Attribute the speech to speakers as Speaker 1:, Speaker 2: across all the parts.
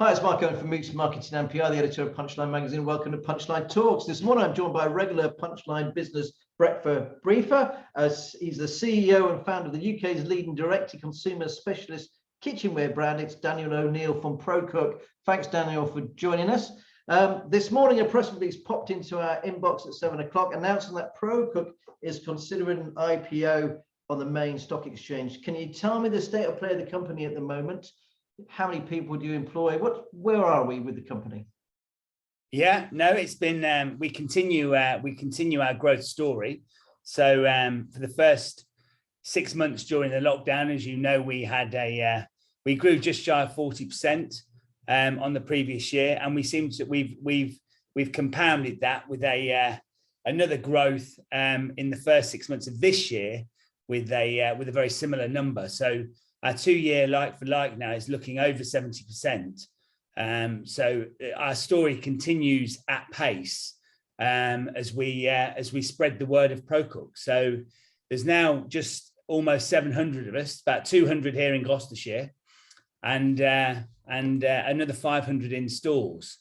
Speaker 1: Hi, it's Mark Owen from Moocs Marketing and PR, the editor of Punchline Magazine. Welcome to Punchline Talks. This morning, I'm joined by a regular Punchline business breakfast briefer. He's the CEO and founder of the UK's leading direct-to-consumer specialist kitchenware brand. It's Daniel O'Neill from ProCook. Thanks, Daniel, for joining us. This morning, a press release popped into our inbox at 7 o'clock announcing that ProCook is considering an IPO on the main stock exchange. Can you tell me the state of play of the company at the moment? How many people do you employ? Where are we with the company?
Speaker 2: Yeah, no, it's been we continue our growth story. So for the first 6 months during the lockdown, as you know, we grew just shy of 40% on the previous year, and we've compounded that with another growth in the first 6 months of this year with a very similar number. So our 2-year like-for-like now is looking over 70%. So our story continues at pace as we spread the word of ProCook. So there's now just almost 700 of us, about 200 here in Gloucestershire, and another 500 in stores.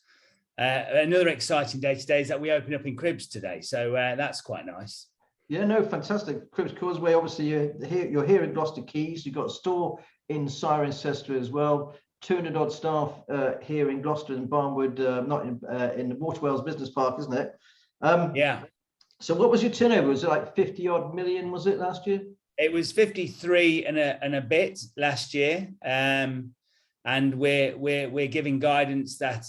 Speaker 2: Another exciting day today is that we open up in Cribs today, so that's quite nice.
Speaker 1: Yeah, no, fantastic. Cribs Causeway, obviously you're here in Gloucester Quays. You've got a store in Cirencester as well. 200 odd staff here in Gloucester and Barnwood, not in the Waterwells Business Park, isn't it?
Speaker 2: Yeah.
Speaker 1: So what was your turnover? Was it like 50 odd million, was it last year?
Speaker 2: It was 53 and a bit last year. And we're giving guidance that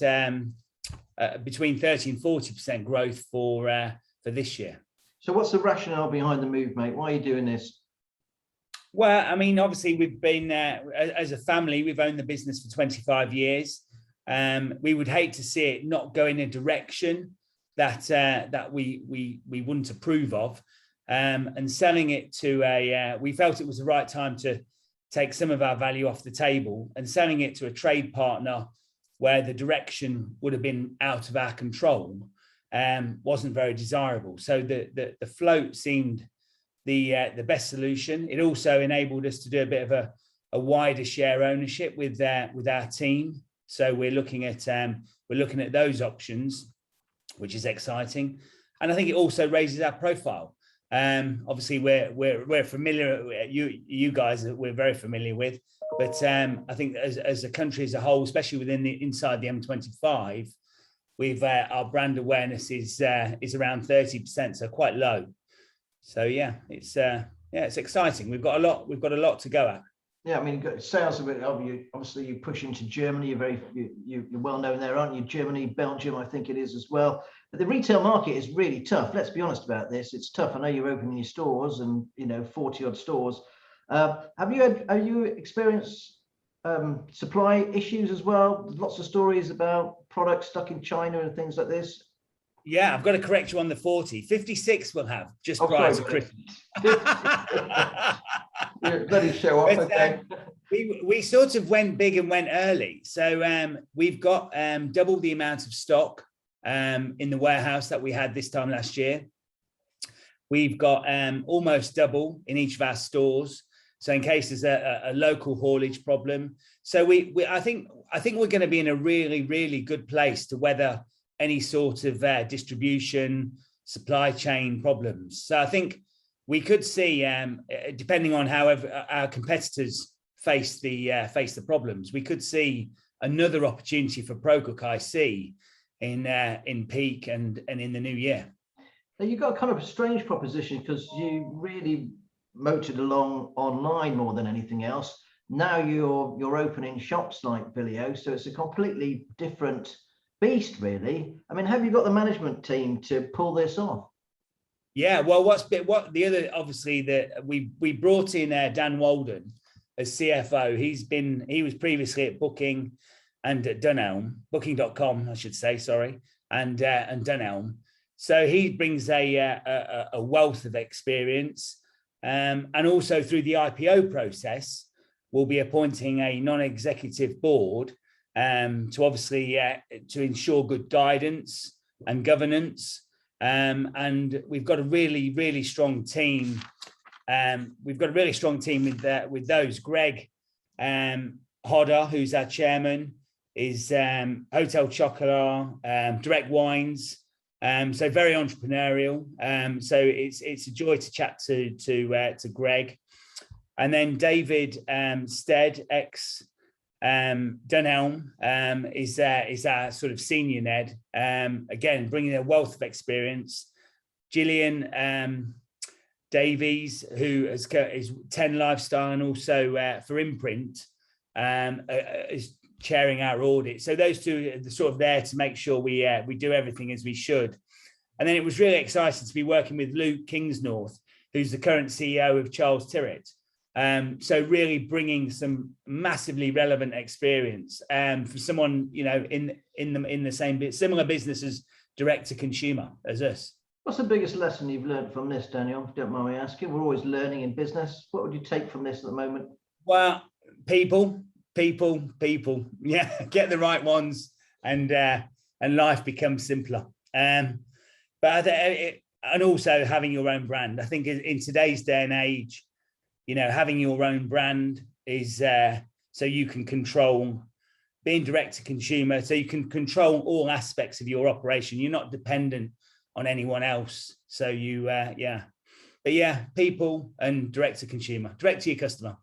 Speaker 2: between 30 and 40% growth for this year. So
Speaker 1: what's the rationale behind the move, mate? Why are you doing this?
Speaker 2: Well, I mean, obviously we've been as a family, we've owned the business for 25 years. We would hate to see it not go in a direction that we wouldn't approve of, and selling it to we felt it was the right time to take some of our value off the table, and selling it to a trade partner where the direction would have been out of our control wasn't very desirable. So the float seemed the best solution. It also enabled us to do a bit of a wider share ownership with our team. So we're looking at those options, which is exciting, and I think it also raises our profile. Obviously, we're familiar. You guys we're very familiar with, but I think as a country as a whole, especially inside the M25. Our brand awareness is around 30%, so quite low. So yeah, it's exciting. We've got a lot to go at.
Speaker 1: Yeah, I mean, it sounds a bit obviously you push into Germany. You're well known there, aren't you? Germany, Belgium, I think it is as well. But the retail market is really tough. Let's be honest about this. It's tough. I know you're opening your stores, and 40 odd stores. Have you experienced supply issues as well? There's lots of stories about products stuck in China and things like this.
Speaker 2: Yeah, I've got to correct you on the 40. 56 we'll have just prior to Christmas.
Speaker 1: Let it show off. Okay.
Speaker 2: We sort of went big and went early. So we've got double the amount of stock in the warehouse that we had this time last year. We've got almost double in each of our stores. So in case there's a local haulage problem. So I think we're going to be in a really, really good place to weather any sort of distribution, supply chain problems. So I think we could see, depending on how our competitors face the problems, we could see another opportunity for ProCook, I see, in peak and in the new year.
Speaker 1: Now you've got kind of a strange proposition because you really motored along online more than anything else. Now you're opening shops like Billio, so it's a completely different beast, really. I mean, have you got the management team to pull this off?
Speaker 2: Yeah, well, the other, obviously, that we brought in Dan Walden as CFO. He was previously at Booking and at Dunelm, Booking.com, I should say, sorry, and Dunelm. So he brings a wealth of experience, and also through the IPO process, we'll be appointing a non-executive board to obviously to ensure good guidance and governance. And we've got a really, really strong team. We've got a really strong team with those. Greg Hodder, who's our chairman, is Hotel Chocolat, Direct Wines. So very entrepreneurial. So it's a joy to chat to Greg. And then David Stead, ex Dunelm, is our sort of senior Ned. Again, bringing a wealth of experience. Gillian Davies, who is 10 Lifestyle and also for Imprint, is chairing our audit. So those two are sort of there to make sure we do everything as we should. And then it was really exciting to be working with Luke Kingsnorth, who's the current CEO of Charles Tyrwhitt. So really bringing some massively relevant experience for someone, you know, in the same similar business as direct to consumer as us.
Speaker 1: What's the biggest lesson you've learned from this, Daniel? If you don't mind me asking. We're always learning in business. What would you take from this at the moment?
Speaker 2: Well, people. Yeah, get the right ones, and life becomes simpler. But and also having your own brand. I think in today's day and age, you know, having your own brand is so you can control being direct to consumer, so you can control all aspects of your operation. You're not dependent on anyone else. So you, but yeah, people and direct to consumer, direct to your customer.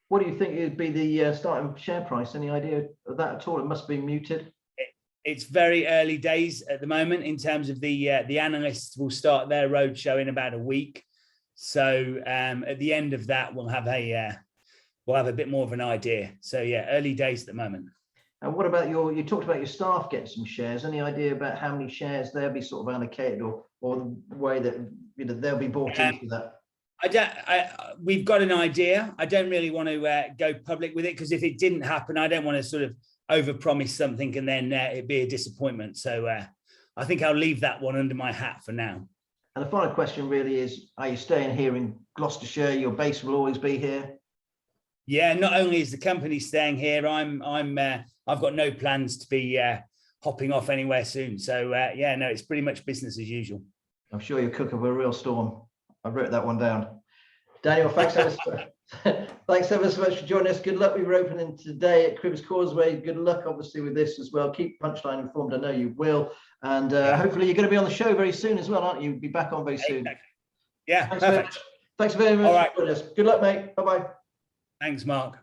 Speaker 1: What do you think would be the starting share price? Any idea of that at all? It must be muted.
Speaker 2: It's very early days at the moment in terms of the analysts will start their roadshow in about a week. So at the end of that, we'll have a bit more of an idea. So yeah, early days at the moment.
Speaker 1: And what about you talked about your staff getting some shares. Any idea about how many shares they'll be sort of allocated or the way that, you know, they'll be bought into that?
Speaker 2: We've got an idea. I don't really want to go public with it, because if it didn't happen, I don't want to sort of overpromise something and then it'd be a disappointment. So I think I'll leave that one under my hat for now.
Speaker 1: And the final question really is, are you staying here in Gloucestershire? Your base will always be here?
Speaker 2: Yeah, not only is the company staying here, I've got no plans to be hopping off anywhere soon. So yeah, no, it's pretty much business as usual. I'm
Speaker 1: sure you're cooking with a real storm. I wrote that one down. Daniel, thanks ever so much for joining us. Good luck with your opening today at Cribs Causeway. Good luck, obviously, with this as well. Keep Punchline informed. I know you will. And hopefully you're going to be on the show very soon as well, aren't you? You'll be back on very soon.
Speaker 2: Exactly. Yeah,
Speaker 1: thanks very much. Thanks very much for joining us. Good luck, mate. Bye-bye.
Speaker 2: Thanks, Mark.